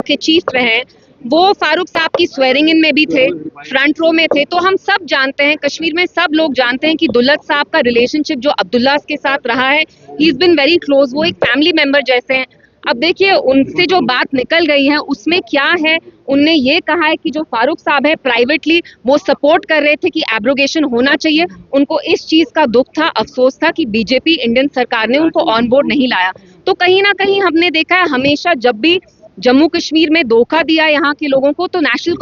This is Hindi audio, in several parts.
के चीफ रहे हैं, वो फारूक साहब की स्वेरिंग इन में भी थे, फ्रंट रो में थे। तो हम सब जानते हैं, कश्मीर में सब लोग जानते हैं कि दुल्लत साहब का रिलेशनशिप जो अब्दुल्ला के साथ रहा है, he is been very close, वो एक फैमिली मेंबर जैसे हैं। अब देखिए उनसे जो बात निकल गई है उसमें क्या है, उनने ये कहा है कि जो फारूक साहब है प्राइवेटली वो सपोर्ट कर रहे थे कि एब्रोगेशन होना चाहिए। उनको इस चीज का दुख था, अफसोस था कि बीजेपी इंडियन सरकार ने उनको ऑन बोर्ड नहीं लाया। तो कहीं ना कहीं हमने देखा है हमेशा जब भी जम्मू कश्मीर में धोखा दिया यहाँ के लोगों को, तो नेशनल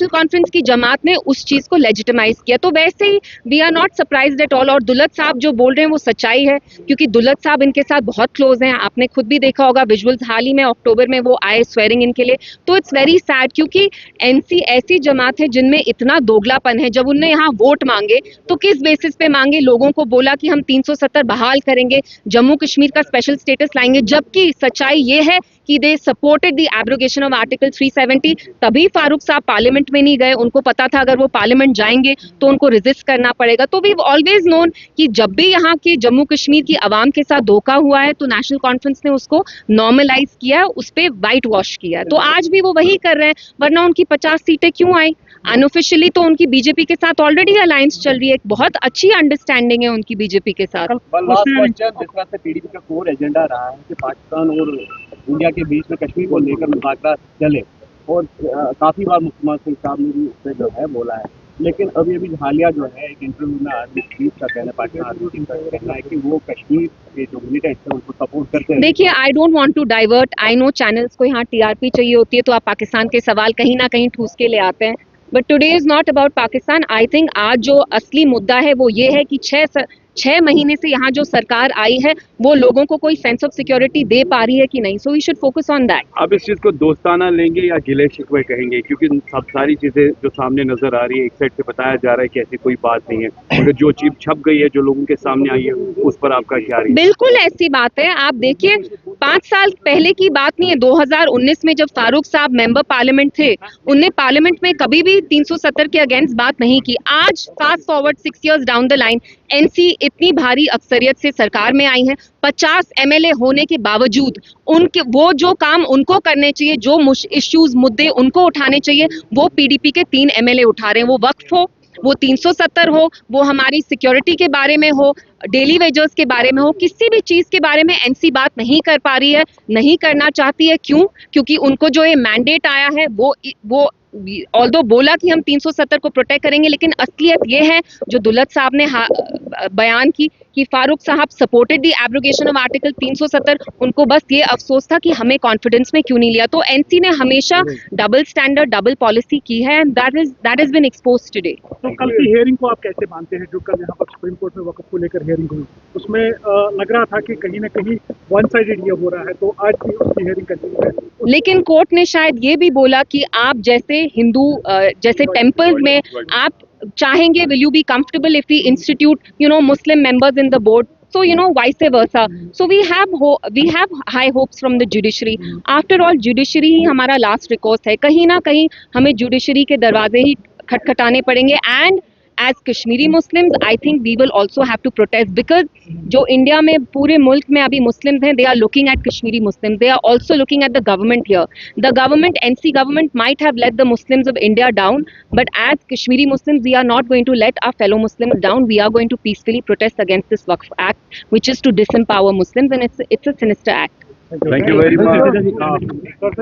कॉन्फ्रेंस की जमात ने उस चीज को लेजिटिमाइज किया। तो वैसे ही we are not surprised at all. और दुल्लत साहब जो बोल रहे हैं वो सच्चाई है, क्योंकि दुल्लत साहब इनके साथ बहुत क्लोज हैं। आपने खुद भी देखा होगा विजुअल्स, हाल ही में अक्टूबर में वो आए स्वेरिंग इन के लिए। तो इट्स वेरी सैड, क्योंकि एनसी ऐसी जमात है जिनमें इतना दोगलापन है। जब उनने यहाँ वोट मांगे तो किस बेसिस पे मांगे? लोगों को बोला कि हम 370 बहाल करेंगे, जम्मू कश्मीर का स्पेशल स्टेटस लाएंगे, जबकि सच्चाई ये है कि they supported the abrogation of article 370। तभी फारूक साहब पार्लियामेंट में नहीं गए, उनको पता था अगर वो पार्लियामेंट जाएंगे तो उनको रेजिस्ट करना पड़ेगा। तो वी ऑलवेज नोन कि जब भी यहाँ के जम्मू कश्मीर की आवाम के साथ धोखा हुआ है तो नेशनल कॉन्फ्रेंस ने उसको नॉर्मलाइज किया, उस पर वाइट वॉश किया। तो आज भी वो वही कर रहे हैं, वरना उनकी 50 सीटें क्यों आई? अनऑफिशियली तो उनकी बीजेपी के साथ ऑलरेडी अलायंस चल रही है, एक बहुत अच्छी अंडरस्टैंडिंग है उनकी बीजेपी के साथ। जिस तरह से पीडीपी का कोर एजेंडा रहा है कि पाकिस्तान और इंडिया के बीच में कश्मीर को लेकर मुज़ाकरा चले, और काफी बार मुख्यमंत्री सिंह साहब ने भी उससे जो है बोला है, लेकिन अभी हालिया जो है एक इंटरव्यू में आर्मी चीफ का कहना, पाकिस्तान आर्मी चीफ का कहना है कि वो कश्मीर के जो मिलिटेंट्स हैं उनको सपोर्ट करते हैं। देखिए, I don't want to divert, I know channels को यहाँ टीआरपी चाहिए होती है तो आप पाकिस्तान के सवाल कहीं ना कहीं ठूस के ले आते हैं, but today is not about Pakistan. I think आज जो असली मुद्दा है वो ये है कि 6 महीने से यहाँ जो सरकार आई है वो लोगों को कोई सेंस ऑफ सिक्योरिटी दे पा रही है कि नहीं। So we should focus on that. आप इस चीज को दोस्ताना लेंगे या गिले शिकवे कहेंगे? क्योंकि सब सारी चीजें जो सामने नजर आ रही है, एक साइड से बताया जा रहा है कि ऐसी कोई बात नहीं है, मगर जो चीज छप गई है, जो लोगों के सामने आई है, उस पर आपका क्या है? बिल्कुल ऐसी बात है। आप देखिए 5 साल पहले की बात नहीं है, 2019 में जब फारूक साहब मेंबर पार्लियामेंट थे, उनने पार्लियामेंट में कभी भी 370 के अगेंस्ट बात नहीं की। आज fast forward 6 years down the line, NC इतनी भारी अक्सरियत से सरकार में आई है, 50 एमएलए होने के बावजूद उनके वो जो काम उनको करने चाहिए, जो इश्यूज मुद्दे उनको उठाने चाहिए, वो पीडीपी के 3 एमएलए उठा रहे हैं। वो वक्फ हो, वो 370 हो, वो हमारी सिक्योरिटी के बारे में हो, डेली वेजर्स के बारे में हो, किसी भी चीज के बारे में एनसी बात नहीं कर पा रही है, नहीं करना चाहती है। क्यों? क्योंकि उनको जो ये मैंडेट आया है वो ऑल्दो बोला कि हम 370 को प्रोटेक्ट करेंगे, लेकिन असलियत ये है जो दुल्लत साहब ने बयान की कि फारूक साहब supported the abrogation of article 370। उनको बस ये अफसोस था कि हमें कॉन्फिडेंस में क्यों नहीं लिया। तो एनसी ने हमेशा डबल स्टैंडर्ड, डबल पॉलिसी की है, and that is been exposed today. तो कल की हियरिंग को आप कैसे मानते हैं, जो कल यहाँ पर सुप्रीम कोर्ट में वक्फ को लेकर हियरिंग हुई, उसमें लग रहा था कि कहीं ना कहीं वन साइडेड ये हो रहा है, तो आज भी उसकी हियरिंग कंटिन्यू है। लेकिन कोर्ट ने शायद ये भी बोला कि आप जैसे हिंदू जैसे टेम्पल में आप चाहेंगे, will you be comfortable if we institute Muslim members in the board, so vice versa. So we have high hopes from the judiciary. After all, judiciary ही हमारा last recourse है। कहीं ना कहीं हमें judiciary के दरवाजे ही खटखटाने पड़ेंगे, and as Kashmiri Muslims, I think we will also have to protest, because जो इंडिया में पूरे मुल्क में अभी मुस्लिम्स हैं, they are looking at Kashmiri Muslims, they are also looking at the government here. The government, NC government might have let the Muslims of India down, but as Kashmiri Muslims, we are not going to let our fellow Muslims down. We are going to peacefully protest against this Waqf Act, which is to disempower Muslims, and it's a sinister act. Thank you very much.